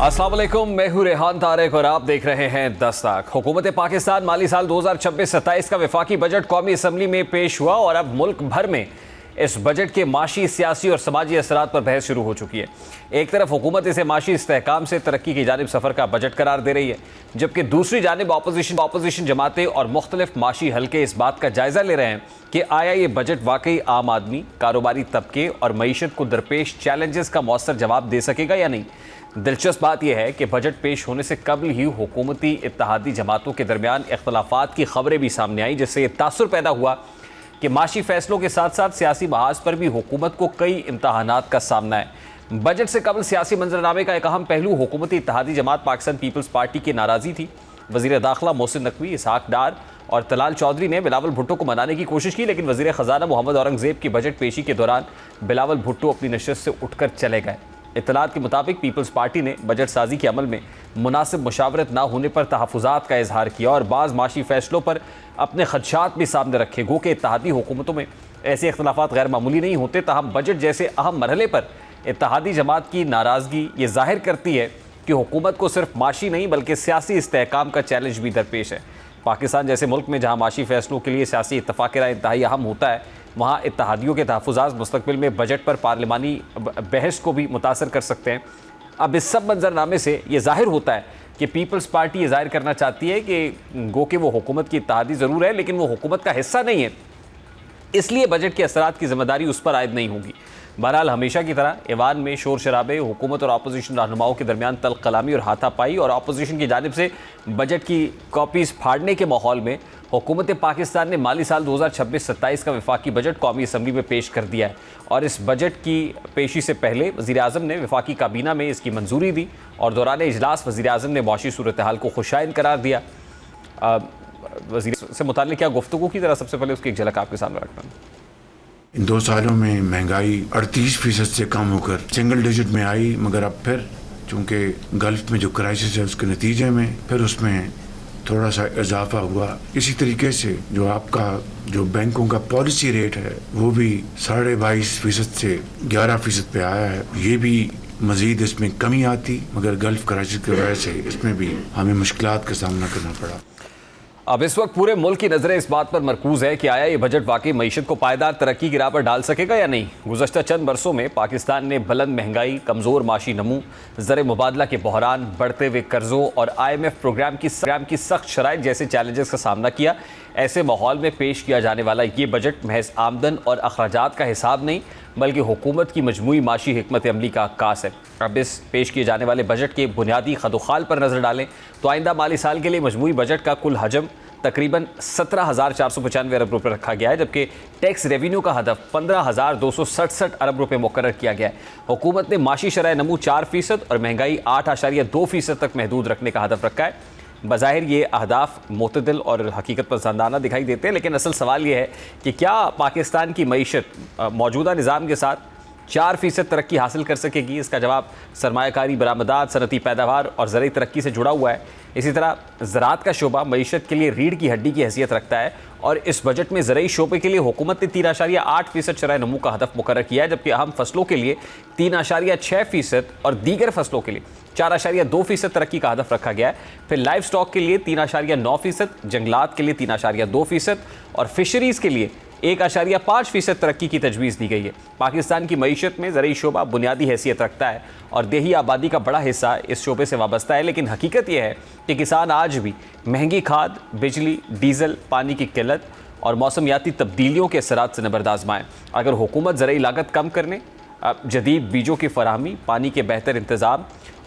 अस्सलाम वालेकुम, मैं हूं रेहान तारिक और आप देख रहे हैं दस्तक। हुकूमत पाकिस्तान माली साल 2026-27 का वफाकी बजट कौमी असम्बली में पेश हुआ और अब मुल्क भर में इस बजट के माशी, सियासी और समाजी असरात पर बहस शुरू हो चुकी है। एक तरफ हुकूमत इसे माशी इस्तेहकाम से तरक्की की जानिब सफ़र का बजट करार दे रही है, जबकि दूसरी जानिब अपोजिशन जमातें और मुख्तलिफ माशी हल्के इस बात का जायज़ा ले रहे हैं कि आया ये बजट वाकई आम आदमी, कारोबारी तबके और मईशत को दरपेश चैलेंजेस का मौसर जवाब दे सकेगा या नहीं। दिलचस्प बात यह है कि बजट पेश होने से कबल ही हुकूमती इत्तेहादी जमातों के दरमियान इख्तलाफात की खबरें भी सामने आई, जिससे ये तासुर पैदा हुआ कि माशी फैसलों के साथ साथ सियासी महाज पर भी हुकूमत को कई इम्तहानात का सामना है। बजट से कबल सियासी मंजरनामे का एक अहम पहलू हुकूमती इत्तेहादी जमात पाकिस्तान पीपल्स पार्टी की नाराज़ी थी। वज़ीर दाखिला मोहसिन नकवी, इसहाक डार और तलाल चौधरी ने बिलावल भुट्टो को मनाने की कोशिश की, लेकिन वज़ीर ख़जाना मोहम्मद औरंगज़ेब की बजट पेशी के दौरान बिलावल भुट्टो अपनी नशस्त से उठकर चले गए। इत्तलात के मुताबिक पीपल्स पार्टी ने बजट साजी के अमल में मुनासिब मुशावरत ना होने पर तहफ़्फ़ुज़ात का इजहार किया और बाज़ माशी फैसलों पर अपने खदशात भी सामने रखे। गो कि इत्तेहादी हुकूमतों में ऐसे इख्तलाफात गैर मामूली नहीं होते, ताहम बजट जैसे अहम मरहले पर इत्तेहादी जमात की नाराज़गी ये ज़ाहिर करती है कि हुकूमत को सिर्फ माशी नहीं बल्कि सियासी इस्तेहकाम का चैलेंज भी दरपेश है। पाकिस्तान जैसे मुल्क में जहाँ माशी फैसलों के लिए सियासी इत्तफ़ाक़ राय इंतहाई अहम होता है, वहाँ इत्तेहादियों के तहफ़्फ़ुज़ात मुस्तक़बिल में बजट पर पार्लिमानी बहस को भी मुतासर कर सकते हैं। अब इस सब मंजरनामे से ये ज़ाहिर होता है कि पीपल्स पार्टी ये ज़ाहिर करना चाहती है कि गो कि वो हुकूमत की इत्तेहादी ज़रूर है, लेकिन वो हुकूमत का हिस्सा नहीं है, इसलिए बजट के असरात की ज़िम्मेदारी उस पर आयद नहीं होगी। बहरहाल हमेशा की तरह ऐवान में शोर शराबे, हुकूमत और अपोजिशन रहनुमाओं के दरमियान तल्ख कलामी और हाथापाई और अपोजिशन की जानिब से बजट की कॉपीज़ फाड़ने के माहौल में हुकूमत पाकिस्तान ने माली साल 2026-27 का वफाकी बजट कौमी असम्बली में पेश कर दिया है और इस बजट की पेशी से पहले वज़ीर आज़म ने वफाकी काबीना में इसकी मंजूरी दी और दौरान इजलास वज़ीर आज़म ने मुआशी सूरत हाल को खुशाइन करार दिया। वज़ीर से मुताल्लिक़ क्या गुफ्तगू की, ज़रा सबसे पहले उसकी एक झलक आपके सामने रखता हूँ। इन 2 सालों में महंगाई 38% से कम होकर सिंगल डिजिट में आई, मगर अब फिर चूँकि गल्फ में जो क्राइसिस है उसके नतीजे में फिर उसमें थोड़ा सा इजाफा हुआ। इसी तरीके से जो आपका जो बैंकों का पॉलिसी रेट है वो भी 22.5% से 11% पे आया है। ये भी मज़ीद इसमें कमी आती, मगर गल्फ क्राइसिस की वजह से इसमें भी हमें मुश्किलात का सामना करना पड़ा। अब इस वक्त पूरे मुल्क की नज़रें इस बात पर मरकूज़ है कि आया ये बजट वाकई मईशत को पायदार तरक्की की राह पर डाल सकेगा या नहीं। गुज़श्ता चंद बरसों में पाकिस्तान ने बुलंद महंगाई, कमज़ोर माशी नमू, ज़र मुबादला के बहरान, बढ़ते हुए कर्ज़ों और IMF प्रोग्राम की सख्त शराइत जैसे चैलेंजेस का सामना किया। ऐसे माहौल में पेश किया जाने वाला ये बजट महज आमदन और अखराजात का हिसाब नहीं बल्कि हुकूमत की मजमूई माशी हिकमत अमली का अक्कास है। अब इस पेश किए जाने वाले बजट के बुनियादी खदोखाल पर नज़र डालें तो आइंदा माली साल के लिए मजमूई बजट का कुल हजम तकरीबन 17,495 अरब रुपये रखा गया है, जबकि टैक्स रेवेन्यू का हदफ 15,267 अरब रुपये मुकर्रर किया गया है। हुकूमत ने माशी शरह नमू 4% और महंगाई 8.2% तक महदूद रखने का हदफ रखा है। बज़ाहिर ये अहदाफ मोतदिल और हकीकत पसंदाना दिखाई देते हैं, लेकिन असल सवाल ये है कि क्या पाकिस्तान की मईशत मौजूदा निज़ाम के साथ 4% तरक्की हासिल कर सकेगी? इसका जवाब सरमायाकारी, बरामदात, सनती पैदावार और ज़रूरी तरक्की से जुड़ा हुआ है। इसी तरह ज़राअत का शोबा मईशत के लिए रीढ़ की हड्डी की हैसियत रखता है और इस बजट में ज़रूरी शोबे के लिए हुकूमत ने 3.8% शरह नमू का हदफ मुकर्रर किया है, जबकि अहम फसलों के लिए 3.6% और दीगर फसलों के लिए 4.2% तरक्की का हदफ रखा गया है। फिर लाइव स्टॉक के लिए 3.9%, जंगलात के लिए 3.2% और फिशरीज़ के लिए 1.5% तरक्की की तजवीज़ दी गई है। पाकिस्तान की मईशत में ज़रूरी शोबा बुनियादी हैसियत रखता है और देही आबादी का बड़ा हिस्सा इस शोबे से वाबस्ता है, लेकिन हकीकत यह है कि किसान आज भी महंगी खाद, बिजली, डीजल, पानी की किल्लत और मौसमियाती तब्दीलियों के असरात से नबर्द आज़माएँ। अगर हुकूमत ज़रूरी लागत कम करने, जदीद बीजों की फराहमी, पानी के बेहतर इंतज़ाम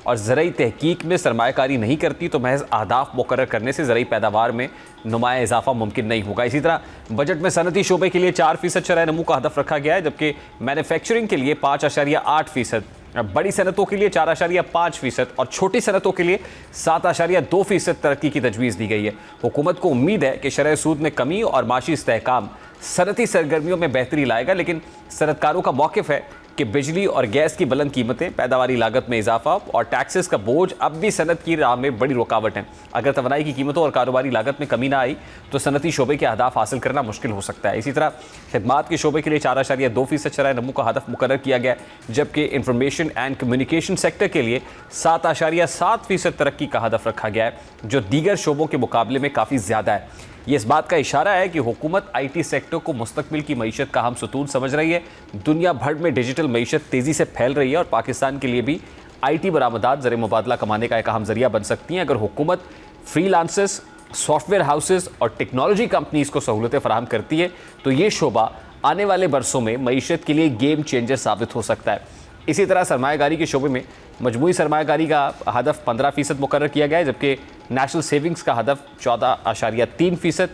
और ज़रूरी तहकीक में सरमायाकारी नहीं करती तो महज अहदाफ मुकर्रर करने से ज़रूरी पैदावार में नुमाया इजाफा मुमकिन नहीं होगा। इसी तरह बजट में सनती शोबे के लिए 4% शरह नमू का हदफ रखा गया है, जबकि मैन्युफैक्चरिंग के लिए 5.8%, बड़ी सनतों के लिए 4.5% और छोटी सनतों के लिए 7.2% तरक्की की तजवीज़ दी गई है। हुकूमत को उम्मीद है कि शरह सूद में कमी और माशी इस्तेहकाम सनती सरगर्मियों में बेहतरी लाएगा, लेकिन सनतकारों का मौक़िफ़ है कि बिजली और गैस की बुलंद कीमतें, पैदावारी लागत में इजाफा और टैक्सेस का बोझ अब भी सनत की राह में बड़ी रुकावट हैं। अगर तवानाई की कीमतों और कारोबारी लागत में कमी ना आई तो सनती शोबे के अहदाफ हासिल करना मुश्किल हो सकता है। इसी तरह खिदमात के शोबे के लिए 4.2% शरह नमू का हदफ मुकर्रर किया गया, जबकि इंफॉर्मेशन एंड कम्युनिकेशन सेक्टर के लिए 7.7% तरक्की का हदफ रखा गया है, जो दीगर शोबों के मुकाबले में काफ़ी ज़्यादा है। ये इस बात का इशारा है कि हुकूमत IT सेक्टर को मुस्तकबिल की मईशत का हम सतून समझ रही है। दुनिया भर में डिजिटल मईशत तेज़ी से फैल रही है और पाकिस्तान के लिए भी IT बरामदात ज़र मुबादला कमाने का एक अहम जरिया बन सकती हैं। अगर हुकूमत फ्रीलांसर्स, सॉफ्टवेयर हाउसेस और टेक्नोलॉजी कंपनीज़ को सहूलतें फराहम करती है तो ये शोबा आने वाले बरसों में मईशत के लिए गेम चेंजर साबित हो सकता है। इसी तरह सरमायाकारी के शोबे में मजमूई सरमायाकारी का हदफ 15% मुकर्रर किया गया है, जबकि नेशनल सेविंग्स का हदफ 14.3%,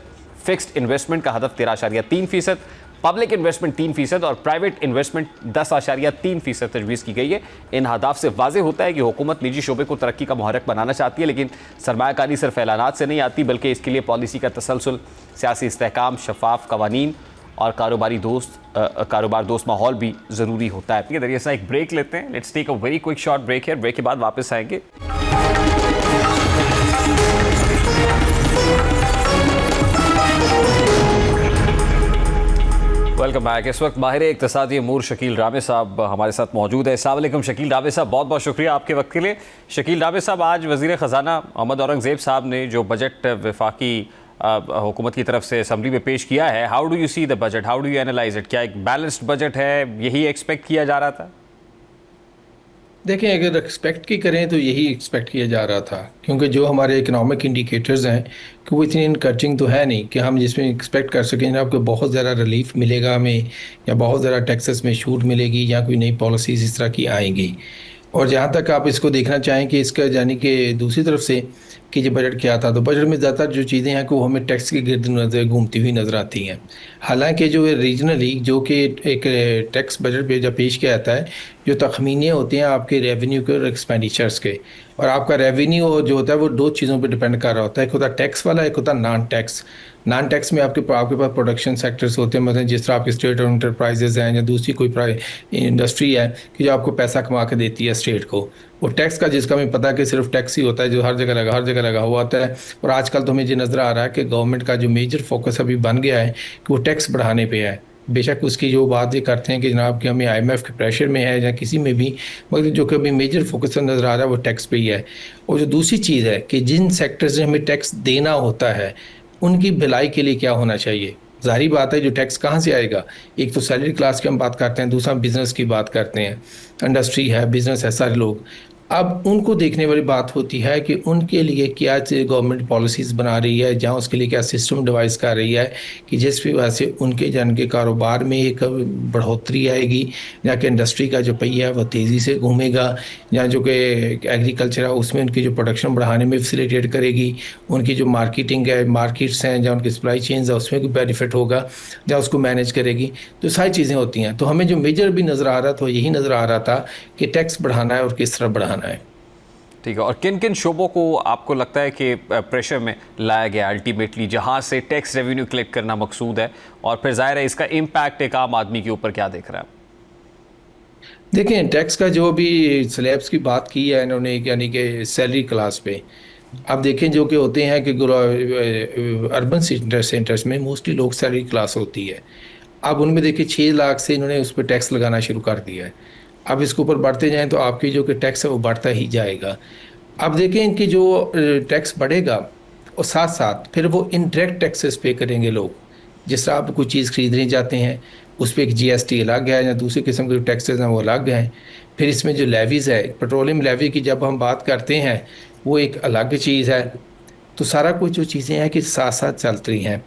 फिक्स्ड इन्वेस्टमेंट का हदफ 13.3%, पब्लिक इन्वेस्टमेंट 3% और प्राइवेट इन्वेस्टमेंट 10.3% तजवीज़ की गई है। इन हदाफ से वाज़ेह होता है कि हुकूमत निजी शोबे को तरक्की का मुहर्रिक बनाना चाहती है, लेकिन सरमायाकारी सिर्फ ऐलानात से नहीं आती, बल्कि इसके लिए पॉलिसी का तसलसल, सियासी इस्तेहकाम, शफाफ कवानीन और कारोबार दोस्त माहौल भी ज़रूरी होता है। दरिया से एक ब्रेक लेते हैं। Let's take a very quick short break है। ब्रेक के बाद वापस आएंगे। Welcome back. इस वक्त माहिर इक्तिसादी अमूर शकील रामे साहब हमारे साथ मौजूद है। अस्सलाम वालेकुम शकील रामे साहब, बहुत बहुत शुक्रिया आपके वक्त के लिए। शकील रामे साहब, आज वज़ीर ख़जाना मोहम्मद औरंगज़ेब साहब ने जो बजट वफाकी हुकूमत की तरफ से असम्बली में पेश किया है, how do you see the budget, how do you analyse it? क्या एक बैलेंस्ड बजट है? यही एक्सपेक्ट किया जा रहा था? देखें, अगर एक्सपेक्ट की करें तो यही एक्सपेक्ट किया जा रहा था, क्योंकि जो हमारे इकोनॉमिक इंडिकेटर्स हैं कि वो इतनी इनकरेजिंग तो है नहीं कि हम जिसमें एक्सपेक्ट कर सकें जनाब कि बहुत ज़्यादा रिलीफ मिलेगा हमें, या बहुत ज़्यादा टैक्सेस में छूट मिलेगी, या कोई नई पॉलिसीज़ इस तरह की आएंगी। और जहाँ तक आप इसको देखना चाहें कि इसका यानी कि दूसरी तरफ से कि जो बजट क्या था, तो बजट में ज़्यादातर जो चीज़ें हैं कि वो हमें टैक्स के गिर्द नजर घूमती हुई नज़र आती हैं। हालांकि जो रीजनली जो कि एक टैक्स बजट पे जब पेश किया जाता है, जो तखमीने होते हैं आपके रेवेन्यू के और एक्सपेंडिचर्स के, और आपका रेवेन्यू जो होता है वो दो चीज़ों पर डिपेंड कर रहा होता है। एक होता है टैक्स वाला, एक होता है नॉन टैक्स में आपके पास प्रोडक्शन सेक्टर्स होते हैं, मतलब जिस तरह आपके स्टेट और इंटरप्राइजेज हैं या दूसरी कोई इंडस्ट्री है कि जो आपको पैसा कमा के देती है स्टेट को। वो टैक्स का जिसका हमें पता है कि सिर्फ टैक्स ही होता है जो हर जगह लगा हुआ होता है। और आजकल तो हमें ये नज़र आ रहा है कि गवर्नमेंट का जो मेजर फोकस अभी बन गया है कि वो टैक्स बढ़ाने पे है। बेशक उसकी जो बात ये करते हैं कि जनाब कि हमें IMF के प्रेशर में है या किसी में भी, मगर जो कि अभी मेजर फोकस नज़र आ रहा है वो टैक्स पे ही है। और जो दूसरी चीज़ है कि जिन सेक्टर्स में हमें टैक्स देना होता है उनकी भलाई के लिए क्या होना चाहिए। ज़ाहिर बात है जो टैक्स कहाँ से आएगा, एक तो सैलरी क्लास की हम बात करते हैं, दूसरा बिज़नेस की बात करते हैं, इंडस्ट्री है, बिज़नेस है, सारे लोग। अब उनको देखने वाली बात होती है कि उनके लिए क्या गवर्नमेंट पॉलिसीज़ बना रही है, जहाँ उसके लिए क्या सिस्टम डिवाइस कर रही है कि जिस वजह से उनके जन के कारोबार में एक बढ़ोतरी आएगी, या कि इंडस्ट्री का जो पहिया है वह तेज़ी से घूमेगा, या जो कि एग्रीकल्चर है उसमें उनकी जो प्रोडक्शन बढ़ाने में फैसिलिटेट करेगी, उनकी जो मार्केटिंग है, मार्केट्स हैं जहाँ उनकी सप्लाई चेन्स है उसमें कोई बेनिफिट होगा, जहाँ उसको मैनेज करेगी। तो सारी चीज़ें होती हैं। तो हमें जो मेजर भी नज़र आ रहा था यही नज़र आ रहा था कि टैक्स बढ़ाना है और किस तरह बढ़ाना है। ठीक है। और किन किन शोबों को आपको लगता है कि प्रेशर में लाया गया अल्टीमेटली, जहां से टैक्स रेवेन्यू कलेक्ट करना मकसूद है, और फिर जाहिर है इसका इम्पैक्ट एक आम आदमी के ऊपर क्या देख रहा है? देखें, टैक्स का जो भी स्लैब्स की बात की है इन्होंने, यानी कि सैलरी क्लास पे, अब देखें जो कि होते हैं कि अर्बन सेंटर्स में मोस्टली लोग सैलरी क्लास होती है। अब उनमें देखिए 6 लाख से इन्होंने उस पर टैक्स लगाना शुरू कर दिया है। अब इसके ऊपर बढ़ते जाएं तो आपकी जो कि टैक्स है वो बढ़ता ही जाएगा। अब देखें इनकी जो टैक्स बढ़ेगा और साथ साथ फिर वो इनडायरेक्ट टैक्सेस पे करेंगे लोग। जिस तरह आप कोई चीज़ खरीदने जाते हैं उस पर एक GST अलग है, या दूसरे किस्म के टैक्सेस हैं वो अलग हैं। फिर इसमें जो लेवीज़ है, पेट्रोलियम लेवी की जब हम बात करते हैं वो एक अलग चीज़ है। तो सारा कुछ जो चीज़ें हैं कि साथ साथ चल रही हैं।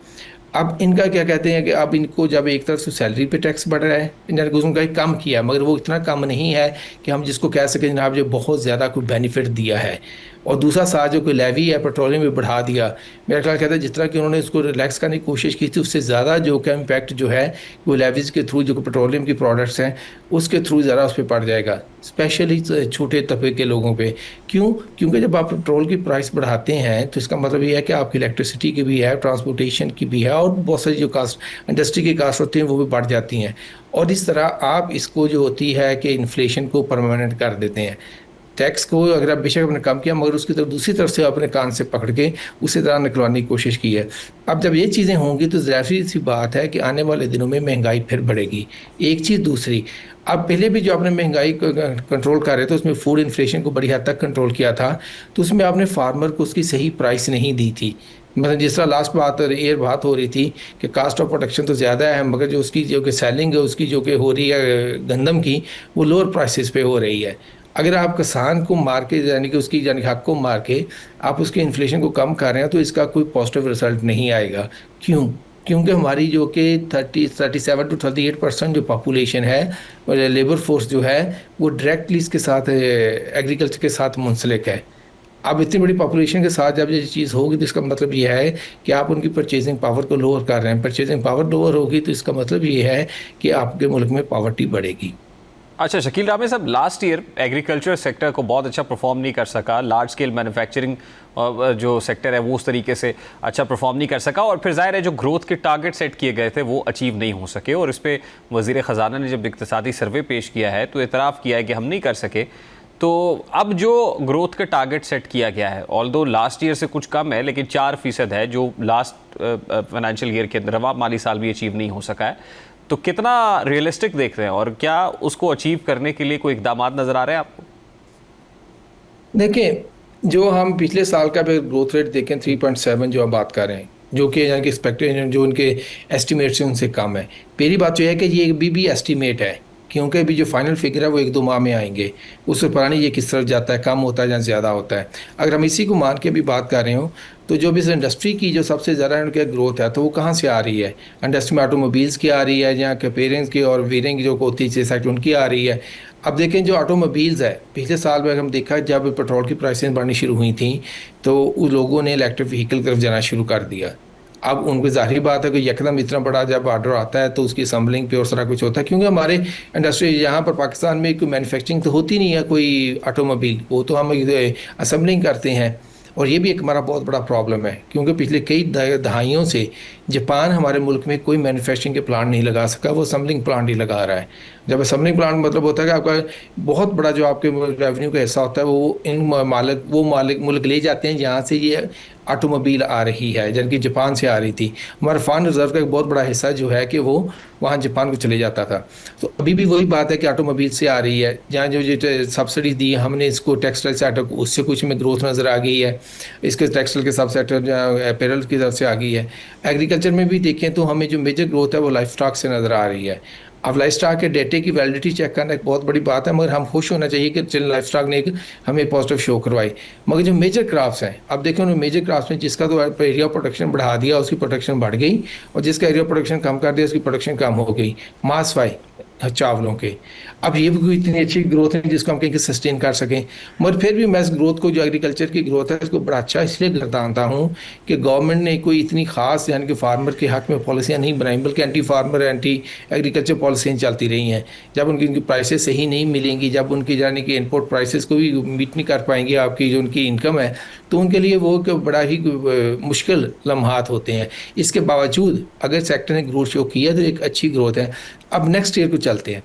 अब इनका क्या कहते हैं कि अब इनको जब एक तरफ से सैलरी पे टैक्स बढ़ रहा है, इन्होंने उनका एक कम किया, मगर वो इतना कम नहीं है कि हम जिसको कह सकें जनाब जो बहुत ज़्यादा कोई बेनिफिट दिया है। और दूसरा साथ जो कोई लेवी है पेट्रोलियम भी बढ़ा दिया। मेरा ख्याल कहता है जिस तरह कि उन्होंने इसको रिलैक्स करने की कोशिश की थी उससे ज़्यादा जो क्या इम्पैक्ट जो है वो लेवीज के थ्रू जो पेट्रोलियम की प्रोडक्ट्स हैं उसके थ्रू ज़्यादा उस पर पड़ जाएगा, स्पेशली छोटे तबके के लोगों पे। क्यों? क्योंकि जब आप पेट्रोल की प्राइस बढ़ाते हैं तो इसका मतलब ये है कि आपकी इलेक्ट्रिसिटी की भी है, ट्रांसपोर्टेशन की भी है, और बहुत सारी जो कास्ट इंडस्ट्री की कास्ट होती हैं वो भी बढ़ जाती हैं। और इस तरह आप इसको जो होती है कि इन्फ्लेशन को परमानेंट कर देते हैं। टैक्स को अगर आप बेशक आपने कम किया मगर उसकी तरफ दूसरी तरफ से अपने कान से पकड़ के उसी तरह निकलवाने की कोशिश की है। अब जब ये चीज़ें होंगी तो ज़ाहिर सी बात है कि आने वाले दिनों में महंगाई फिर बढ़ेगी। एक चीज़ दूसरी, अब पहले भी जो आपने महंगाई कंट्रोल कर रहे थे उसमें फूड इन्फ्लेशन को बड़ी हद तक कंट्रोल किया था, तो उसमें आपने फार्मर को उसकी सही प्राइस नहीं दी थी। मतलब जिस तरह लास्ट बात हो रही थी कि कास्ट ऑफ प्रोडक्शन तो ज़्यादा है मगर जो उसकी जो कि सेलिंग है उसकी जो कि हो रही है गंदम की वो लोअर प्राइसेस पे हो रही है। अगर आप किसान को मार के यानी कि उसकी यानी हक को मार के आप उसके इन्फ्लेशन को कम कर रहे हैं तो इसका कोई पॉजिटिव रिजल्ट नहीं आएगा। क्यों? क्योंकि हमारी जो कि 37 to 38% जो पॉपुलेशन है लेबर फोर्स जो है वो डायरेक्टली इसके साथ एग्रीकल्चर के साथ मुंसलिक है। अब इतनी बड़ी पॉपुलेशन के साथ जब ये चीज़ होगी तो इसका मतलब ये है कि आप उनकी परचेजिंग पावर को लोअर कर रहे हैं। परचेजिंग पावर लोअर होगी तो इसका मतलब ये है कि आपके मुल्क में पॉवर्टी बढ़ेगी। अच्छा शकील रामे साहब, लास्ट ईयर एग्रीकल्चर सेक्टर को बहुत अच्छा परफॉर्म नहीं कर सका, लार्ज स्केल मैन्युफैक्चरिंग जो सेक्टर है वो उस तरीके से अच्छा परफॉर्म नहीं कर सका, और फिर जाहिर है जो ग्रोथ के टारगेट सेट किए गए थे वो अचीव नहीं हो सके, और इस पर वज़ीर ख़जाना ने जब इक़्तिसादी सर्वे पेश किया है तो एतराफ़ किया है कि हम नहीं कर सके। तो अब जो ग्रोथ का टारगेट सेट किया गया है, ऑल्दो लास्ट ईयर से कुछ कम है लेकिन 4% है, जो लास्ट फाइनेंशियल ईयर के रवा माली साल भी अचीव नहीं हो सका है, तो कितना रियलिस्टिक देख रहे हैं और क्या उसको अचीव करने के लिए कोई इकदाम नज़र आ रहे हैं आपको? देखिए, जो हम पिछले साल का ग्रोथ रेट देखें 3.7 जो हम बात कर रहे हैं जो कि यानी कि एक्सपेक्टेशन जो उनके एस्टिमेट से उनसे कम है। पहली बात तो यह है कि ये भी एस्टिमेट है क्योंकि अभी जो फाइनल फिगर है वो 1-2 माह में आएंगे, उससे पता नहीं ये किस तरफ जाता है, कम होता है या ज़्यादा होता है। अगर हम इसी को मान के भी बात कर रहे हो तो जो भी इस इंडस्ट्री की जो सबसे ज़्यादा उनकी ग्रोथ है तो वो कहाँ से आ रही है? इंडस्ट्री में ऑटोमोबाइल्स की आ रही है या पेरेंट्स की और वीरिंग जो होती है सेक्टर उनकी आ रही है। अब देखें जो ऑटोमोबाइल्स है पिछले साल में हम देखा जब पेट्रोल की प्राइसें बढ़नी शुरू हुई थी तो उन लोगों ने इलेक्ट्रिक व्हीकल की तरफ जाना शुरू कर दिया। अब उनको ज़ाहिर बात है कि यकदम इतना बड़ा जब ऑर्डर आता है तो उसकी असम्बलिंग पे और सारा कुछ होता है, क्योंकि हमारे इंडस्ट्री यहाँ पर पाकिस्तान में कोई मैन्युफैक्चरिंग तो होती नहीं है कोई ऑटोमोबाइल, वो तो हम असम्बलिंग करते हैं। और ये भी एक हमारा बहुत बड़ा प्रॉब्लम है क्योंकि पिछले कई दहाइयों से जापान हमारे मुल्क में कोई मैन्युफैक्चरिंग के प्लांट नहीं लगा सका, वो असम्बलिंग प्लांट ही लगा रहा है। जब असम्बलिंग प्लांट मतलब होता है कि आपका बहुत बड़ा जो आपके रेवेन्यू का हिस्सा होता है वो इन मालिक मुल्क ले जाते हैं जहाँ से ये ऑटोमोबाइल आ रही है, जबकि जापान से आ रही थी। हमारा फंड रिजर्व का एक बहुत बड़ा हिस्सा जो है कि वो वहाँ जापान को चले जाता था। तो अभी भी वही बात है कि ऑटोमोबाइल से आ रही है, जहाँ जो सब्सिडी दी हमने इसको टेक्सटाइल सेक्टर को, उससे कुछ में ग्रोथ नज़र आ गई है। इसके टेक्सटाइल के सब सेक्टर अपैरल की तरफ से आ गई है। एग्रीकल्चर में भी देखें तो हमें जो मेजर ग्रोथ है वो लाइफ स्टॉक से नज़र आ रही है। अब लाइफ स्टॉक के डेटे की वैलिडिटी चेक करना एक बहुत बड़ी बात है, मगर हम खुश होना चाहिए कि चल लाइफ स्टॉक ने एक हमें पॉजिटिव शो करवाई। मगर जो मेजर क्रॉप्स हैं, अब देखिए उन्होंने मेजर क्रॉप्स में जिसका तो एरिया प्रोडक्शन बढ़ा दिया उसकी प्रोडक्शन बढ़ गई, और जिसका एरिया प्रोडक्शन कम कर दिया उसकी प्रोडक्शन कम हो गई। मासवाई चावलों के, अब ये भी कोई इतनी अच्छी ग्रोथ है जिसको हम कहीं सस्टेन कर सकें। मगर फिर भी मैं इस ग्रोथ को जो एग्रीकल्चर की ग्रोथ है इसको बड़ा अच्छा इसलिए बताता हूँ कि गवर्नमेंट ने कोई इतनी खास यानी कि फार्मर के हक में पॉलिसियाँ नहीं बनाई, बल्कि एंटी फार्मर एंटी एग्रीकल्चर पॉलिसियाँ चलती रही हैं। जब उनकी प्राइसेस सही नहीं मिलेंगी, जब उनकी यानी कि इनपुट प्राइसेस को भी मीट नहीं कर पाएंगे आपकी जो उनकी इनकम है, तो उनके लिए वो बड़ा ही मुश्किल लम्हात होते हैं। इसके बावजूद अगर सेक्टर ने ग्रोथ शो किया तो एक अच्छी ग्रोथ है। अब नेक्स्ट ईयर को चलते हैं,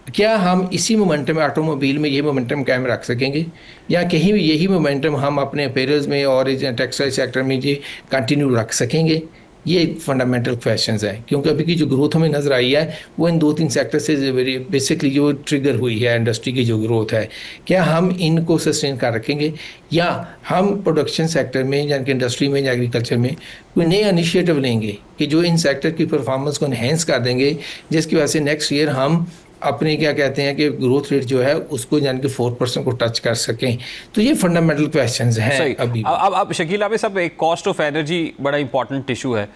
क्या हम इसी मोमेंटम ऑटोमोबाइल में ये मोमेंटम कायम रख सकेंगे या कहीं भी यही मोमेंटम हम अपने अपैरल्स में और टेक्सटाइल सेक्टर में ये कंटिन्यू रख सकेंगे? ये फंडामेंटल क्वेश्चंस हैं, क्योंकि अभी की जो ग्रोथ हमें नज़र आई है वो इन 2-3 सेक्टर से बेसिकली जो ट्रिगर हुई है इंडस्ट्री की जो ग्रोथ है, क्या हम इनको सस्टेन कर रखेंगे या हम प्रोडक्शन सेक्टर में यानी कि इंडस्ट्री में या एग्रीकल्चर में कोई नए इनिशिएटिव लेंगे कि जो इन सेक्टर की परफॉर्मेंस को इन्हेंस कर देंगे, जिसकी वजह से नेक्स्ट ईयर हम अपने क्या कहते हैं कि ग्रोथ रेट जो है उसको यानी कि 4% को टच कर सकें। तो ये फंडामेंटल क्वेश्चंस हैं सही। अभी भी। अब शकील आप सब एक कॉस्ट ऑफ एनर्जी बड़ा इंपॉर्टेंट इशू है,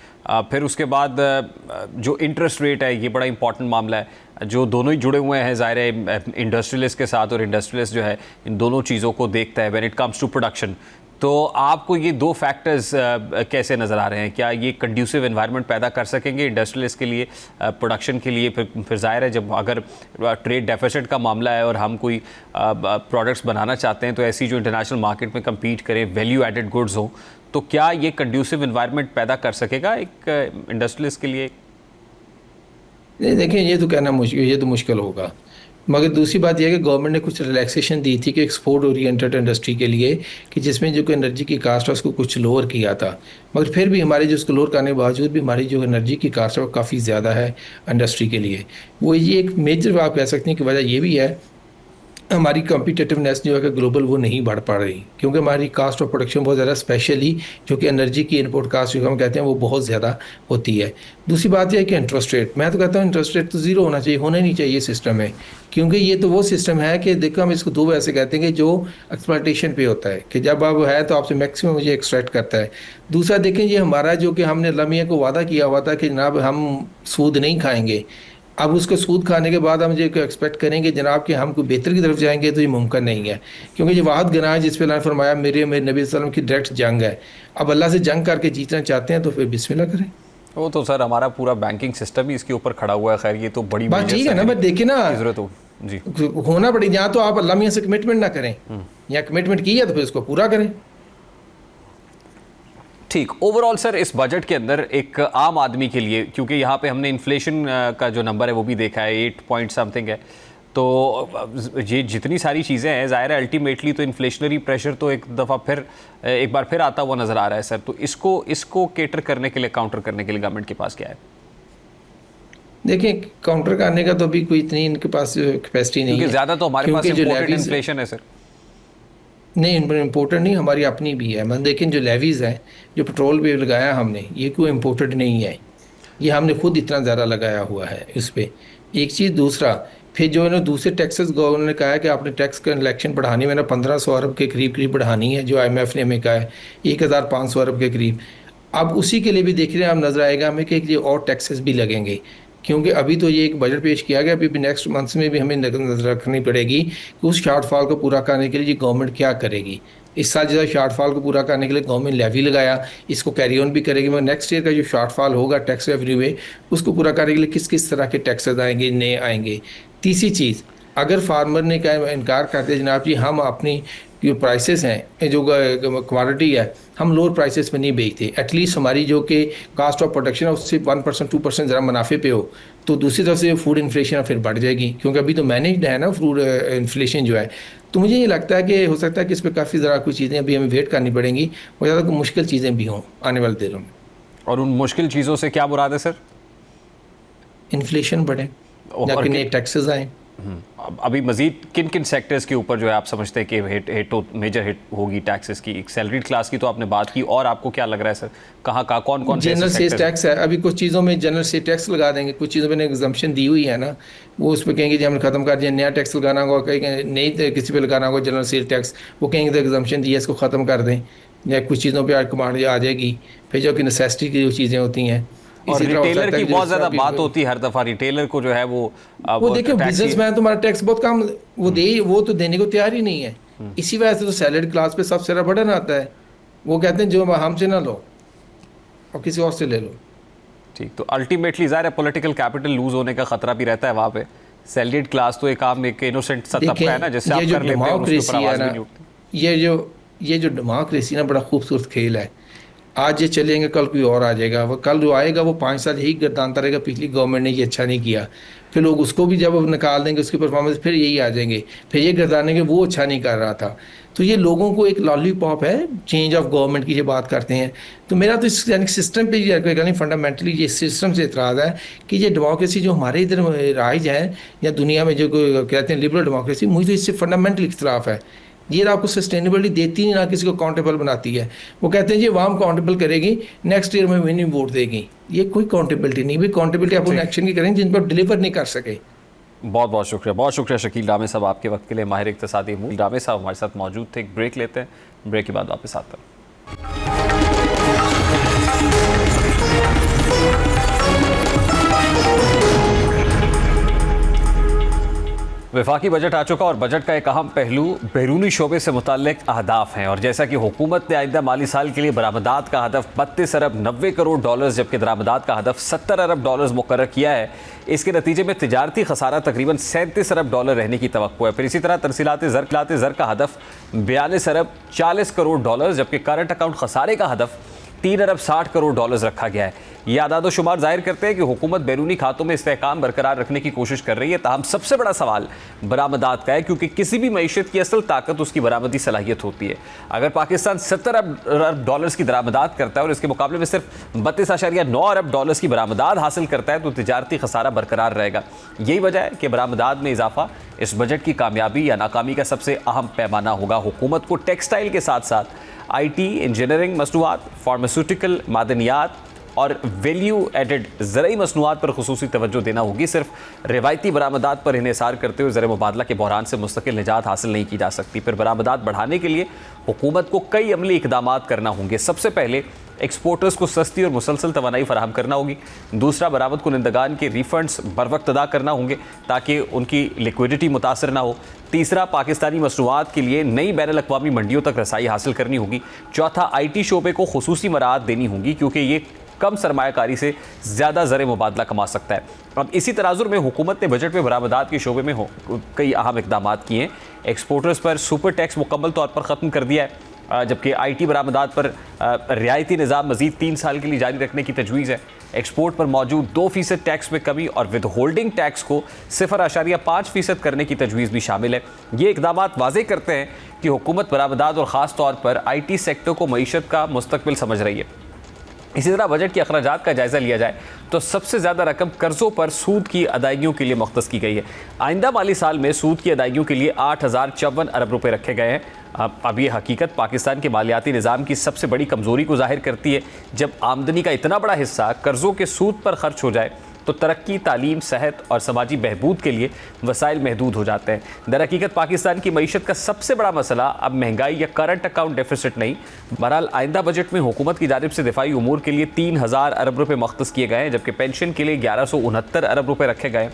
फिर उसके बाद जो इंटरेस्ट रेट है ये बड़ा इंपॉर्टेंट मामला है, जो दोनों ही जुड़े हुए हैं ज़ाहिर है इंडस्ट्रियलिस्ट के साथ, और इंडस्ट्रियलिस्ट जो है इन दोनों चीज़ों को देखता है when it comes to production. तो आपको ये दो फैक्टर्स कैसे नज़र आ रहे हैं? क्या ये कंड्यूसिव एनवायरनमेंट पैदा कर सकेंगे इंडस्ट्रियलिस्ट के लिए, प्रोडक्शन के लिए? फिर ज़ाहिर है जब अगर ट्रेड डेफिसिट का मामला है और हम कोई प्रोडक्ट्स बनाना चाहते हैं तो ऐसी जो इंटरनेशनल मार्केट में कम्पीट करें, वैल्यू एडेड गुड्स हों, तो क्या ये कंड्यूसिव एनवायरनमेंट पैदा कर सकेगा एक इंडस्ट्रियलिस्ट के लिए? नहीं देखिए, ये तो कहना मुश्किल, ये तो मुश्किल होगा। मगर दूसरी बात यह है कि गवर्नमेंट ने कुछ रिलैक्सेशन दी थी कि एक्सपोर्ट ओरिएंटेड इंडस्ट्री के लिए, कि जिसमें जो कि एनर्जी की कास्ट है उसको कुछ लोअर किया था। मगर फिर भी हमारे जो उसको लोअर करने के बावजूद भी हमारी जो एनर्जी की कास्ट है वो काफ़ी ज़्यादा है इंडस्ट्री के लिए। वो ये एक मेजर आप कह सकते हैं कि वजह ये भी है, हमारी कॉम्पिटिटिवनेस जो है कि ग्लोबल वो नहीं बढ़ पा रही, क्योंकि हमारी कास्ट ऑफ प्रोडक्शन बहुत ज़्यादा, स्पेशली जो कि एनर्जी की इनपुट कास्ट जो हम कहते हैं वो बहुत ज़्यादा होती है। दूसरी बात यह है कि इंटरेस्ट रेट, मैं तो कहता हूँ इंटरेस्ट रेट तो ज़ीरो होना चाहिए, होना ही नहीं चाहिए सिस्टम में, क्योंकि ये तो वो सिस्टम है कि देखो हम इसको दो वैसे कहते हैं कि जो एक्सप्लॉयटेशन पे होता है कि जब आप है तो आपसे मैक्सिमम मुझे एक्सट्रैक्ट करता है। दूसरा देखें ये हमारा जो कि हमने लम्हे को वादा किया हुआ था कि जनाब हम सूद नहीं खाएंगे, अब उसको सूद खाने के बाद हम जो एक्सपेक्ट करेंगे जनाब कि हम कोई बेहतर की तरफ जाएंगे, तो ये मुमकिन नहीं है, क्योंकि ये वाहद गनाह है जिस पर अल्लाह ने फरमाया मेरे नबी वसल्लम की डायरेक्ट जंग है। अब अल्लाह से जंग करके जीतना चाहते हैं तो फिर बिस्मिल्लाह करें। वो तो सर हमारा पूरा बैंकिंग सिस्टम ही इसके ऊपर खड़ा हुआ है। खैर ये तो बड़ी बात ठीक है ना, बट देखिए ना जरूरत हो जी होना पड़ेगी, यहाँ तो आप अल्लाह मियाँ से कमिटमेंट ना करें, या कमिटमेंट की है तो फिर उसको पूरा करें। ठीक। ओवरऑल सर इस बजट के अंदर एक आम आदमी के लिए, क्योंकि यहाँ पे हमने इन्फ्लेशन का जो नंबर है वो भी देखा है 8 पॉइंट समथिंग है, तो ये जितनी सारी चीज़ें हैं ज़ाहिर है अल्टीमेटली तो इन्फ्लेशनरी प्रेशर तो एक बार फिर आता हुआ नज़र आ रहा है सर। तो इसको केटर करने के लिए, काउंटर करने के लिए गवर्नमेंट के पास क्या है? देखिए काउंटर करने का तो अभी कोई इतनी इनके पास कैपेसिटी नहीं है, क्योंकि ज़्यादा तो हमारे पास क्योंकि जो इम्पोर्टेड लेवीज इन्फ्लेशन है सर। नहीं इम्पोर्टेड नहीं, हमारी अपनी भी है। मतलब लेकिन जो लेवीज़ हैं, जो पेट्रोल पे लगाया हमने, ये कोई इम्पोर्टेड नहीं है, ये हमने खुद इतना ज़्यादा लगाया हुआ है इस पर। एक चीज़, दूसरा फिर जो इन्होंने दूसरे टैक्सेस गवर्नमेंट ने कहा है कि आपने टैक्स कलेक्शन बढ़ानी, मैंने 1500 अरब के करीब बढ़ानी है, जो IMF ने हमें कहा है 1500 अरब के करीब। अब उसी के लिए भी देख रहे हैं, हम नज़र आएगा हमें कि ये और टैक्सेस भी लगेंगे, क्योंकि अभी तो ये एक बजट पेश किया गया, अभी नेक्स्ट मंथ्स में भी हमें नज़र रखनी पड़ेगी कि उस शॉर्टफॉल को पूरा करने के लिए ये गवर्नमेंट क्या करेगी। इस साल जैसा शॉर्टफॉल को पूरा करने के लिए गवर्नमेंट लेवी लगाया, इसको कैरी ऑन भी करेगी, मगर नेक्स्ट ईयर का जो शॉर्टफॉल होगा टैक्स रेवेन्यू में, उसको पूरा करने के लिए किस किस तरह के टैक्सेस आएंगे, नए आएंगे। तीसरी चीज़, अगर फार्मर ने क्या इनकार करते जनाब जी हम अपनी जो प्राइसेस हैं, जो क्वालिटी है, हम लोअर प्राइसेस पे नहीं बेचते, एटलीस्ट हमारी जो कि कास्ट ऑफ प्रोडक्शन है उससे 1% 2% ज़रा मुनाफे पे हो, तो दूसरी तरफ से फूड इन्फ्लेशन फिर बढ़ जाएगी, क्योंकि अभी तो मैनेज्ड है ना फूड इन्फ्लेशन जो है। तो मुझे ये लगता है कि हो सकता है कि इस पर काफ़ी ज़रा कुछ चीज़ें अभी हमें वेट करनी पड़ेंगी और ज़्यादा मुश्किल चीज़ें भी हों आने वाले दिनों में। और उन मुश्किल चीज़ों से क्या मुराद है सर? इन्फ्लेशन बढ़े या नए टैक्सेस आएँ। अभी मजीद किन किन सेक्टर्स के ऊपर जो है आप समझते हैं कि मेजर हिट होगी टैक्सेस की? एक सैलरीड क्लास की तो आपने बात की, और आपको क्या लग रहा है सर कहाँ कौन जनरल सेल्स टैक्स है, अभी कुछ चीज़ों में जनरल सेल टैक्स लगा देंगे, कुछ चीज़ों में एग्जम्पशन दी हुई है ना, वो उस पर कहेंगे जी हमने ख़त्म कर दिया, नया टैक्स लगाना होगा, कहीं नई किसी पे लगाना होगा जनरल सेल टैक्स, वो कहेंगे तो एग्जम्पशन दिया इसको ख़त्म कर दें, या कुछ चीज़ों पर कमांड आ जाएगी। फिर जो कि नेसेसिटी की जो चीज़ें होती हैं, और रिटेलर की बहुत ज़्यादा बात होती है हर दफ़ा, रिटेलर को जो है वो देखिए बिजनेसमैन तुम्हारा टैक्स बहुत कम वो तो देने को तैयार ही नहीं है। इसी वजह से तो सैलरी क्लास पे सबसे ज़्यादा बर्डन आता है, वो कहते हैं जो हमसे ना लो और किसी और से ले लो। ठीक, तो अल्टीमेटली ज़ाहिर है पॉलिटिकल कैपिटल लूज होने का खतरा भी रहता है वहाँ पे। सैलरीड क्लास तो एक आम एक इनोसेंट सा तबका है ना, जिससे आप कर लेते हैं उसके ऊपर आवाज़ भी नहीं उठती। ये जो डेमोक्रेसी ना बड़ा खूबसूरत खेल है। आज ये चलेंगे, कल कोई और आ जाएगा, वो कल जो आएगा वो 5 साल यही गर्दानता रहेगा पिछली गवर्नमेंट ने ये अच्छा नहीं किया, फिर लोग उसको भी जब निकाल देंगे उसकी परफॉर्मेंस, फिर यही आ जाएंगे, फिर ये गर्दानेंगे वो अच्छा नहीं कर रहा था। तो ये लोगों को एक लॉलीपॉप है, चेंज ऑफ गवर्नमेंट की जो बात करते हैं। तो मेरा तो इस यानी सिस्टम पे यानी फंडामेंटली ये सिस्टम से एतराज़ है कि ये डेमोक्रेसी जो हमारे इधर राइज है या दुनिया में जो कहते हैं लिबरल डेमोक्रेसी, मुझे तो इससे फंडामेंटली इख्तलाफ है। ये आपको सस्टेनेबिलिटी देती नहीं, ना किसी को काउंटेबल बनाती है। वो कहते हैं जी वाम काउंटेबल करेगी, नेक्स्ट ईयर में विनिंग वोट देगी, ये कोई काउंटेबिलिटी नहीं। भी काउंटेबिलिटी आप उन एक्शन की करें जिन पर डिलीवर नहीं कर सके। बहुत बहुत शुक्रिया शकील रामे साहब आपके वक्त के लिए। माहिर इक्तिसादी रामे साहब हमारे साथ मौजूद थे। एक ब्रेक लेते हैं, ब्रेक के बाद वापस आते हैं। वफाकी बजट आ चुका और बजट का एक अहम पहलू बैरूनी शोबे से मुताल्लिक अहदाफ हैं। और जैसा कि हुकूमत ने आइंदा माली साल के लिए बरामदात का हदफ 32 अरब 90 करोड़ डॉलर जबकि दरामदात का हदफ 70 अरब डॉलर मुकर्रर किया है, इसके नतीजे में तिजारती खसारा तकरीबन 37 अरब डॉलर रहने की तवक्को है। फिर इसी तरह तरसीलात ज़र का हदफ 42 अरब 40 करोड़ डॉलर जबकि करंट अकाउंट खसारे का हदफ 3 अरब 60 करोड़ डॉलर रखा गया है। ये आदाद शुमार जाहिर करते हैं कि हुकूमत बैरूनी खातों में इस्तेहकाम बरकरार रखने की कोशिश कर रही है। ताहम सबसे बड़ा सवाल बरामदात का है, क्योंकि किसी भी मईशत की असल ताकत उसकी बरामदी सलाहियत होती है। अगर पाकिस्तान 70 अरब डॉलर्स की दरामदात करता है और इसके मुकाबले में सिर्फ 32.9 अरब डॉलर्स की बरामदात हासिल करता है तो तिजारती खसारा बरकरार रहेगा। यही वजह है कि बरामदात में इजाफा इस बजट की कामयाबी या नाकामी का सबसे अहम पैमाना होगा। हुकूमत को टेक्सटाइल के साथ साथ IT, इंजीनियरिंग मसनूआत, फार्मास्यूटिकल, मादनियात और वैल्यू एडेड ज़रई मसनूआत पर खुसूसी तवज्जो देना होगी। सिर्फ रिवायती बरामदात पर इन्हिसार करते हुए ज़र मुबादला के बहरान से मुस्तकिल निजात हासिल नहीं की जा सकती। फिर बरामदात बढ़ाने के लिए हुकूमत को कई अमली इक़दामात करना होंगे। सबसे पहले एक्सपोर्टर्स को सस्ती और मुसलसल तवानाई फराहम करना होगी। दूसरा, बरामद कुनिंदगान के रिफंड्स बर वक्त अदा करना होंगे ताकि उनकी लिक्विडिटी मुतासर ना हो। तीसरा, पाकिस्तानी मसनूआत के लिए नई बैनुल अक़वामी मंडियों तक रसाई हासिल करनी होगी। चौथा, IT शोबे को खुसूसी मराहत देनी होगी क्योंकि ये कम सरमायाकारी से ज़्यादा ज़र मुबादला कमा सकता है। अब इसी तनाजुर में हुकूमत ने बजट में बरामदात के शोबे में कई अहम इक़दामात किए हैं। एक्सपोर्टर्स पर सुपर टैक्स मुकम्मल तौर पर ख़त्म कर दिया है, जबकि IT बरामदात पर रियायती निज़ाम मज़ीद 3 साल के लिए जारी रखने की तजवीज़ है। एक्सपोर्ट पर मौजूद 2% टैक्स में कमी और विद होल्डिंग टैक्स को 0.5% करने की तजवीज़ भी शामिल है। ये इक़दामात वाज़े करते हैं कि हुकूमत बरामदात और ख़ास तौर पर IT सेक्टर को मईशत का मुस्तकबिल समझ रही है। इसी तरह बजट के अखराजात का जायज़ा लिया जाए तो सबसे ज़्यादा रकम कर्ज़ों पर सूद की अदायगियों के लिए मुख्तस की गई है। आइंदा माली साल में सूद की अदायगियों के लिए 8,054 अरब रुपये रखे गए हैं। अब ये हकीकत पाकिस्तान के मालियाती निज़ाम की सबसे बड़ी कमज़ोरी को ज़ाहिर करती है। जब आमदनी का इतना बड़ा हिस्सा कर्ज़ों के सूद पर खर्च हो जाए तो तरक्की, तालीम, सेहत और समाजी बहबूद के लिए वसाइल महदूद हो जाते हैं। दर हकीकत पाकिस्तान की मईशत का सबसे बड़ा मसला अब महंगाई या करंट अकाउंट डेफिसिट नहीं। बहरहाल आइंदा बजट में हुकूमत की जानिब से दिफाई उमूर के लिए 3,000 अरब रुपये मख्तस किए गए हैं, जबकि पेंशन के लिए 1169 अरब रुपये रखे गए हैं।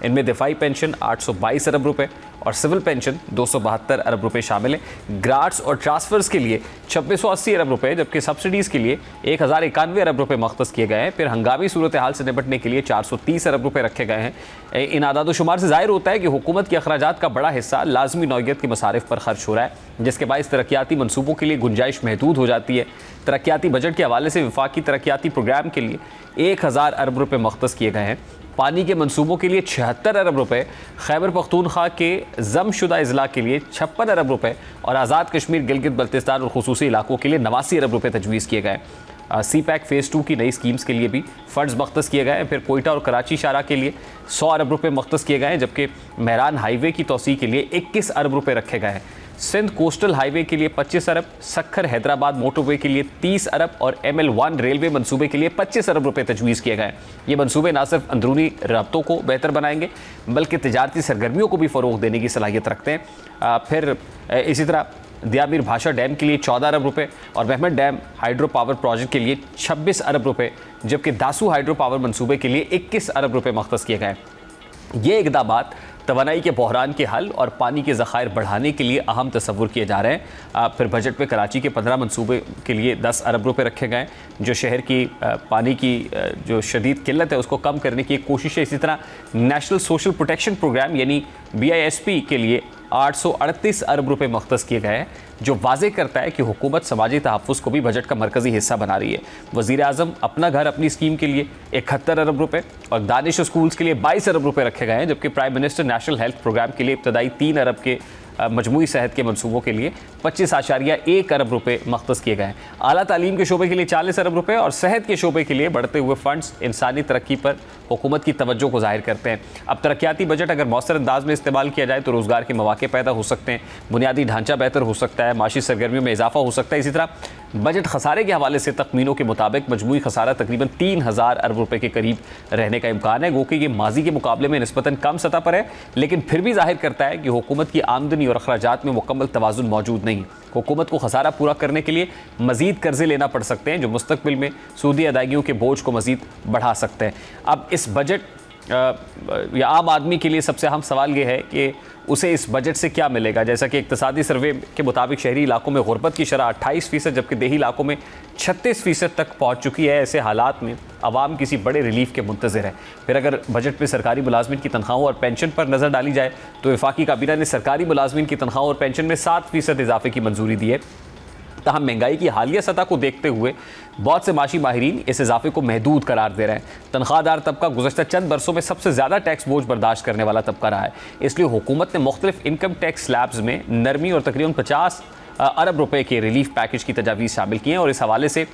इनमें दिफाई पेंशन 822 अरब रुपये और सिविल पेंशन 272 अरब रुपये शामिल हैं। ग्रांट्स और ट्रांसफ़र्स के लिए 2680 अरब रुपये जबकि सब्सिडीज़ के लिए 1091 अरब रुपये मख्तस किए गए हैं। फिर हंगामी सूरत हाल से निपटने के लिए 430 अरब रुपये रखे गए हैं। इन आदाद शुमार से ज़ाहिर होता है कि हुकूमत के अखराजात का बड़ा हिस्सा लाजमी नौइयत के मसारिफ पर खर्च हो रहा है, जिसके बायस तरक्याती मनसूबों के लिए गुंजाइश महदूद हो जाती है। तरक्याती बजट के हवाले से वफाकी तरक्याती प्रोग्राम के लिए 1000 अरब रुपये मख्तस किए गए हैं। पानी के मंसूबों के लिए 76 अरब रुपये, खैबर पख्तूनख्वा के जमशुदा अजला के लिए 56 अरब रुपये और आज़ाद कश्मीर, गिलगित बल्तिस्तान और खुसूसी इलाकों के लिए 89 अरब रुपये तजवीज़ किए गए। CPEC फ़ेज़ 2 की नई स्कीम्स के लिए भी फ़ंड्स मख्तस किए गए हैं। फिर कोयटा और कराची शारा के लिए 100 अरब रुपये मख्तस किए गए हैं, जबकि मेहरान हाईवे की तोसी के लिए 21 अरब रुपये रखे गए हैं। सिंध कोस्टल हाईवे के लिए 25 अरब, सक्खर हैदराबाद मोटरवे के लिए 30 अरब और ML1 रेलवे मंसूबे के लिए 25 अरब रुपये तजवीज़ किए गए। ये मंसूबे न सिर्फ अंदरूनी रब्तों को बेहतर बनाएंगे बल्कि तिजारती सरगर्मियों को भी फ़रोग़ देने की सलाहियत रखते हैं। फिर इसी तरह दियामीर भाषा डैम के लिए 14 अरब रुपये और Mohmand dam hydro power project के लिए 26 अरब रुपये, जबकि दासू हाइड्रो पावर मंसूबे के लिए 21 अरब रुपये मख्तस किए गए। ये इक़दामात तवानाई के बहरान के हल और पानी के ज़खायर बढ़ाने के लिए अहम तस्वुर किए जा रहे हैं। फिर बजट में कराची के 15 मंसूबे के लिए 10 अरब रुपये रखे गए, जो शहर की पानी की जो शदीद किल्लत है उसको कम करने की एक कोशिश है। इसी तरह नेशनल सोशल प्रोटेक्शन प्रोग्राम यानी BISP के लिए 838 अरब रुपये मख्तस किए गए हैं, जो वाज़े करता है कि हुकूमत समाजी तहफ़्फ़ुज़ को भी बजट का मरकज़ी हिस्सा बना रही है। वज़ीर आज़म अपना घर अपनी स्कीम के लिए 71 अरब रुपये और दानिश स्कूल्स के लिए 22 अरब रुपये रखे गए हैं, जबकि prime minister national health programme के लिए इब्तदाई 3 अरब के मजमूई सेहत के मनसूबों के लिए 25.1 अरब रुपए मख्तस किए गए हैं। आला तालीम के शोबे के लिए 40 अरब रुपए और सेहत के शोबे के लिए बढ़ते हुए फंड्स इंसानी तरक्की पर हुकूमत की तवज्जो को जाहिर करते हैं। अब तरक्याती बजट अगर मौसर अंदाज में इस्तेमाल किया जाए तो रोज़गार के मौके पैदा हो सकते हैं, बुनियादी ढांचा बेहतर हो सकता है, माशी सरगर्मियों में इजाफा हो सकता है। इसी तरह बजट खसारे के हवाले से तखमीनों के मुताबिक मजमूई खसारा तकरीबन 3000 अरब रुपए के करीब रहने का इम्कान है। गो कि ये माजी के मुकाबले में निस्बतन कम सतह पर है, लेकिन फिर भी जाहिर करता है कि हुकूमत की आमदनी और अखराजात में मुकम्मल तवाज़ुन मौजूद नहीं। हुकूमत को खसारा पूरा करने के लिए मजीद कर्जे लेना पड़ सकते हैं, जो मुस्तकबिल में सूदी अदायगियों के बोझ को मजीद बढ़ा सकते हैं। अब इस बजट या आम आदमी के लिए सबसे अहम सवाल ये है कि उसे इस बजट से क्या मिलेगा। जैसा कि इक्तसादी सर्वे के मुताबिक शहरी इलाकों में गुर्बत की शरह 28%, जबकि देही इलाकों में 36% तक पहुँच चुकी है। ऐसे हालात में आवाम किसी बड़े रिलीफ के मुंतज़िर है। फिर अगर बजट में सरकारी मुलाजमिन की तनख्वाहों और पेंशन पर नज़र डाली जाए तो वफाकी काबीना ने सरकारी मुलाजमिन की तनख्वाहों और पेंशन में 7% इजाफे की मंजूरी दी है। तहम महंगाई की हालिया सतह को देखते हुए बहुत से माशी माहिरीन इस इजाफे को महदूद करार दे रहे हैं। तनख्वाहदार तबका गुज़श्ता चंद बरसों में सबसे ज़्यादा टैक्स बोझ बर्दाश्त करने वाला तबका रहा है, इसलिए हुकूमत ने मुख्तलिफ इनकम टैक्स स्लैब्स में नरमी और तकरीबन 50 अरब रुपए के रिलीफ पैकेज की तजावीज़ शामिल की हैं। और इस हवाले से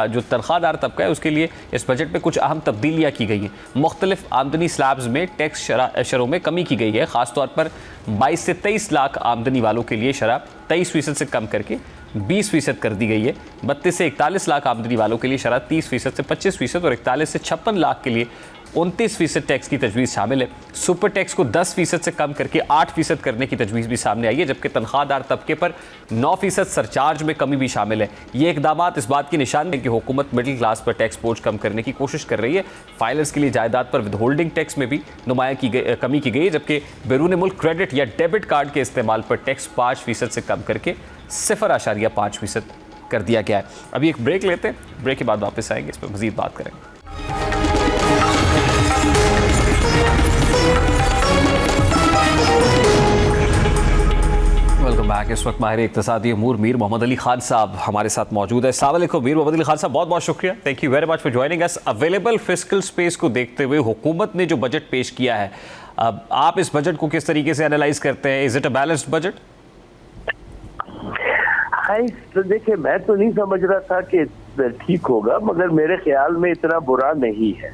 जो तनख्वाहदार तबका है उसके लिए इस बजट में कुछ अहम तब्दीलियाँ की गई हैं। मुख्तलिफ आमदनी स्लैब्स में टैक्स शरों में कमी की गई है। ख़ासतौर पर 22 से 23 लाख आमदनी वालों के लिए शरह 23% से कम करके 20% कर दी गई है। 32 से 41 लाख आमदनी वालों के लिए शरह 30% से 25% और 41 से 56 लाख के लिए 29% टैक्स की तजवीज़ शामिल है। सुपर टैक्स को 10% से कम करके 8% करने की तजवीज़ भी सामने आई है, जबकि तनख्वाहदार तबके पर 9% सरचार्ज में कमी भी शामिल है। ये इकदामात इस बात की निशानी है कि हुकूमत मिडिल क्लास पर टैक्स बोझ कम करने की कोशिश कर रही है। फाइलर्स के लिए जायदाद पर विदहोल्डिंग टैक्स में भी कमी की गई है, जबकि बैरून मुल्क क्रेडिट या डेबिट कार्ड के इस्तेमाल पर टैक्स 5% से कम करके 0.5% कर दिया गया है। अभी एक ब्रेक लेते हैं, ब्रेक के बाद वापस आएंगे, इस पर मज़ीद बात करेंगे। Welcome back. इस वक्त माहिर इक्तिसादी अमूर मीर मोहम्मद अली खान साहब हमारे साथ मौजूद है। अस्सलाम वालेकुम मीर मोहम्मद अली खान साहब, बहुत बहुत शुक्रिया, thank you very much for joining us. Available fiscal space को देखते हुए हुकूमत ने जो बजट पेश किया है, अब आप इस बजट को किस तरीके से एनालाइज करते हैं? Is it a balanced budget? तो देखिए, मैं तो नहीं समझ रहा था कि ठीक होगा, मगर मेरे ख्याल में इतना बुरा नहीं है।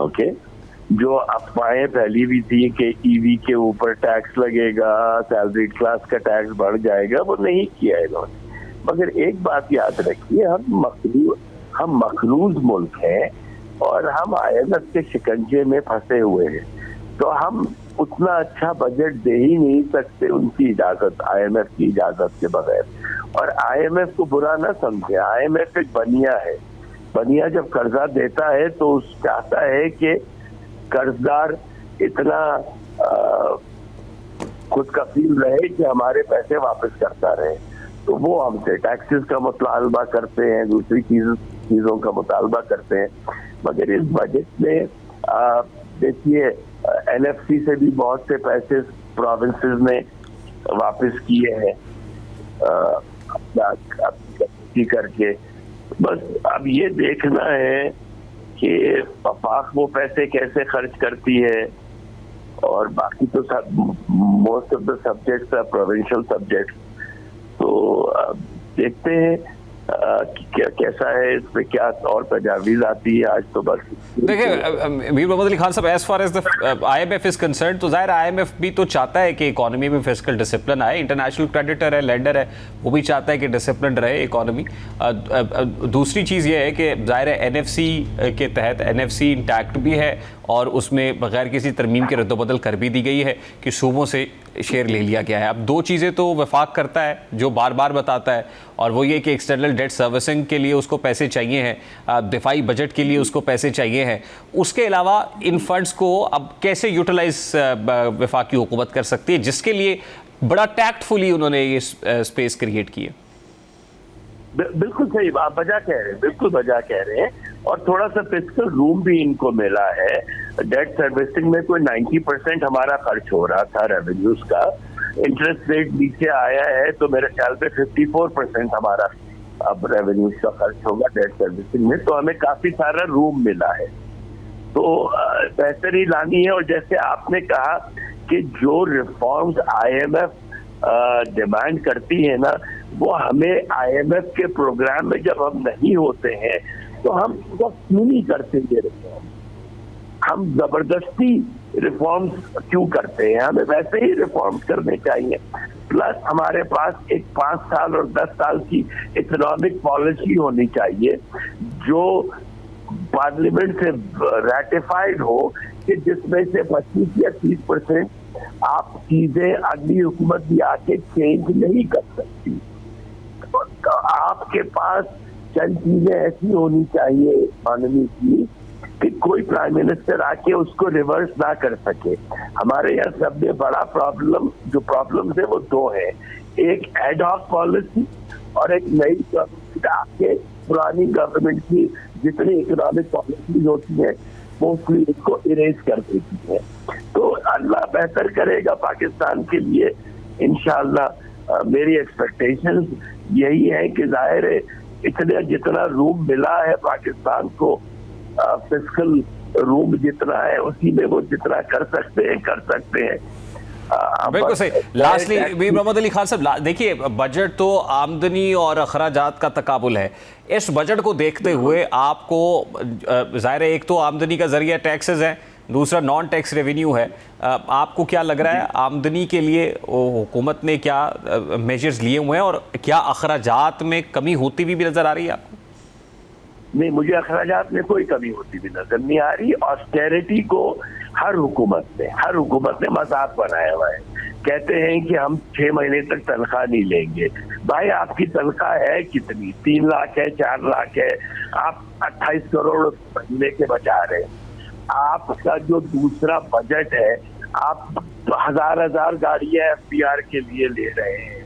ओके, जो अफवाहें फैली हुई थी कि ईवी के ऊपर टैक्स लगेगा, सैलरीड क्लास का टैक्स बढ़ जाएगा, वो नहीं किया इन्होंने। मगर एक बात याद रखिए, हम मखरूज मुल्क हैं और हम IMF के शिकंजे में फंसे हुए हैं, तो हम उतना अच्छा बजट दे ही नहीं सकते उनकी इजाजत, IMF की इजाजत के बगैर। और IMF को बुरा ना समझे, IMF एक बनिया है। बनिया जब कर्जा देता है तो चाहता है कि कर्जदार इतना खुद कफील रहे कि हमारे पैसे वापस करता रहे, तो वो हमसे टैक्सेस का मुतालबा करते हैं, दूसरी चीजों का मुतालबा करते हैं। मगर इस बजट में देखिए, NFC से भी बहुत से पैसे प्रोविंसेस ने वापस किए हैं करके। बस अब ये देखना है कि वफाक वो पैसे कैसे खर्च करती है, और बाकी तो सब most of the subjects are provincial subject. तो देखते हैं क्या कैसा है, इस पे क्या और तजावीज़ आती है। आज तो बस देखिए मीर मोहम्मद अली खान साहब, as far as the IMF is concerned, तो जाहिर IMF भी तो चाहता है कि इकोनॉमी में फिस्कल डिसिप्लिन आए। इंटरनेशनल क्रेडिटर है, लेंडर है, वो भी चाहता है कि डिसिप्लिन रहे इकोनॉमी। दूसरी चीज़ ये है कि जाहिर है NFC के तहत NFC इंटैक्ट भी है और उसमें बगैर किसी तरमीम के रद्दबदल कर भी दी गई है कि सूबों से शेयर ले लिया गया है। अब दो चीज़ें तो वफाक करता है जो बार बार बताता है, और वो ये कि एक्सटर्नल डेट सर्विसिंग के लिए उसको पैसे चाहिए हैं, दिफाई बजट के लिए उसको पैसे चाहिए हैं। उसके अलावा इन फंड्स को अब कैसे यूटिलाइज वफाकी हुकूमत कर सकती है, जिसके लिए बड़ा टैक्टफुली उन्होंने ये स्पेस क्रिएट की है। बिल्कुल सही, आप बजा कह रहे हैं, बिल्कुल बजा कह रहे हैं। और थोड़ा सा फिस्कल रूम भी इनको मिला है। डेट सर्विसिंग में कोई 90% हमारा खर्च हो रहा था रेवेन्यूज का, इंटरेस्ट रेट नीचे आया है तो मेरे ख्याल पे 54% हमारा अब रेवेन्यूज का खर्च होगा डेट सर्विसिंग में। तो हमें काफी सारा रूम मिला है, तो बेहतरी लानी है। और जैसे आपने कहा कि जो रिफॉर्म्स IMF डिमांड करती है ना, वो हमें IMF के प्रोग्राम में जब हम नहीं होते हैं तो हम उसको क्यों नहीं करते ये रिफॉर्म? हम जबरदस्ती रिफॉर्म्स क्यों करते हैं? हमें वैसे ही रिफॉर्म्स करने चाहिए। प्लस हमारे पास एक 5 साल और 10 साल की इकोनॉमिक पॉलिसी होनी चाहिए जो पार्लियामेंट से रैटिफाइड हो, कि जिसमें से 25 या 30% आप चीजें अगली हुकूमत भी आके चेंज नहीं कर सकती। तो आपके पास चंद चीजें ऐसी होनी चाहिए इकोनॉमी की कि कोई प्राइम मिनिस्टर आके उसको रिवर्स ना कर सके। हमारे यहाँ सबसे बड़ा प्रॉब्लम्स है वो 2 है, एक एड हॉक पॉलिसी और एक नई गवर्नमेंट आके पुरानी गवर्नमेंट की जितनी इकोनॉमिक पॉलिसीज होती है मोस्टली इसको इरेज कर देती है। तो अल्लाह बेहतर करेगा पाकिस्तान के लिए इंशाअल्लाह। मेरी एक्सपेक्टेशंस यही है कि जाहिर है इतने जितना रूम मिला है पाकिस्तान को, फिस्कल रूम जितना है उसी में वो जितना कर सकते हैं। बिल्कुल सही। लास्टली मीर मोहम्मद अली खान साहब, देखिए बजट तो आमदनी और अखराजात का तकाबुल है। इस बजट को देखते हुए आपको ज़ाहिर है एक तो आमदनी का जरिया टैक्सेस है, दूसरा नॉन टैक्स रेवेन्यू है। आपको क्या लग रहा है आमदनी के लिए हुकूमत ने क्या मेजर्स लिए हुए हैं और क्या अखराजात में कमी होती भी नज़र आ रही है आपको? नहीं, मुझे अखराजात में कोई कमी होती भी नजर नहीं आ रही। ऑस्टेरिटी को हर हुकूमत ने मजाक बनाया हुआ है। कहते हैं कि हम 6 महीने तक तनख्वाह नहीं लेंगे। भाई आपकी तनख्वाह है कितनी? 3 लाख है, 4 लाख है, आप 28 करोड़ महीने के बचा रहे हैं। आपका जो दूसरा बजट है, आप हजार गाड़ियां FBR के लिए ले रहे हैं।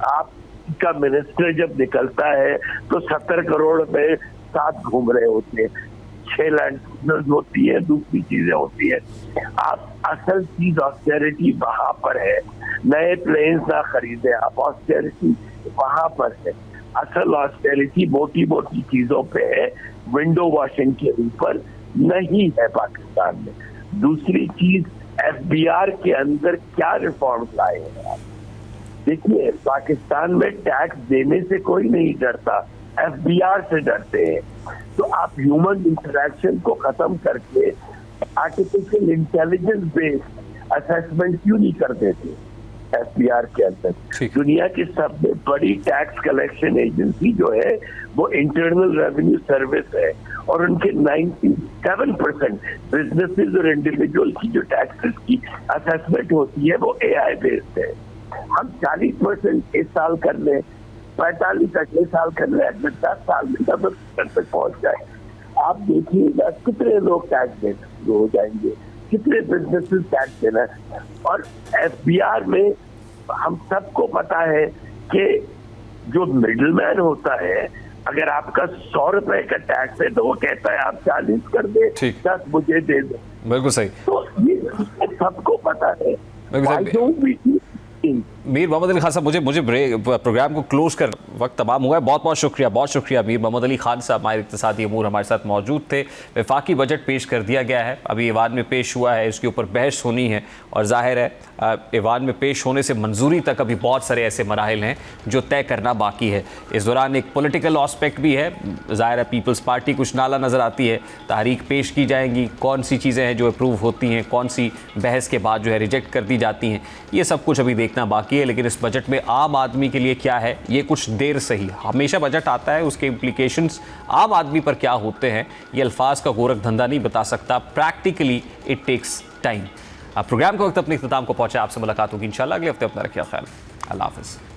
आपका मिनिस्टर जब निकलता है तो 70 करोड़ में साथ घूम रहे होते हैं, 6 लैंड होती है, दूसरी चीजें होती है। आप असल चीज ऑस्टेरिटी वहां पर है, नए प्लेन्स ना खरीदे आप, ऑस्टेरिटी वहां पर है। असल ऑस्टेरिटी मोटी मोटी चीजों पे है, विंडो वॉशिंग के ऊपर नहीं है पाकिस्तान में। दूसरी चीज FBR के अंदर क्या रिफॉर्म लाए हैं आप? देखिए पाकिस्तान में टैक्स देने से कोई नहीं डरता, FBR से डरते हैं। तो आप ह्यूमन इंटरेक्शन को खत्म करके आर्टिफिशियल इंटेलिजेंस बेस्ड असेसमेंट क्यों नहीं कर देते FBR के अंदर? दुनिया की सबसे बड़ी टैक्स कलेक्शन एजेंसी जो है वो इंटरनल रेवेन्यू सर्विस है और उनके 97% बिजनेसेस और इंडिविजुअल की जो टैक्सेस की असेसमेंट होती है वो AI बेस्ड है। हम 40% इस साल कर ले, 45 अगले साल कर ले, 10 साल में तक पहुंच जाए। आप देखिएगा कितने लोग टैक्स देना शुरू हो जाएंगे, कितने बिजनेसेस टैक्स देना। और FBR में हम सबको पता है कि जो मिडिलमैन होता है, अगर आपका 100 रुपए का टैक्स है तो वो कहता है आप 40 कर दे, 10 मुझे दे दो। बिल्कुल सही। तो ये सबको पता है। मीर मोहम्मद अली खान साहब, मुझे प्रोग्राम को क्लोज कर वक्त तमाम हुआ है। बहुत बहुत शुक्रिया मीर मोहम्मद अली खान साहब, माहिर इक़्तिसादी अमूर हमारे साथ मौजूद थे। वफाकी बजट पेश कर दिया गया है, अभी ईवान में पेश हुआ है, इसके ऊपर बहस होनी है और जाहिर है ईवान में पेश होने से मंजूरी तक अभी बहुत सारे ऐसे मराहिल हैं जो तय करना बाकी है। इस दौरान एक पॉलिटिकल एस्पेक्ट भी है, जाहिर है पीपल्स पार्टी कुछ नाला नज़र आती है, तहरीक पेश की जाएंगी, कौन सी चीज़ें हैं जो अप्रूव होती हैं, कौन सी बहस के बाद जो है रिजेक्ट कर दी जाती हैं, ये सब कुछ अभी देखना बाकी है। लेकिन इस बजट में आम आदमी के लिए क्या है, ये कुछ देर से ही, हमेशा बजट आता है उसके इम्प्लीकेशंस आम आदमी पर क्या होते हैं ये अल्फाज का गोरख धंधा नहीं बता सकता, practically it takes time. Programme के वक्त अपने इख्तिताम को पहुंचा, आपसे मुलाकात होगी इंशाल्लाह अगले हफ्ते। अपना रखिए ख्याल, अल्लाह हाफ़िज़।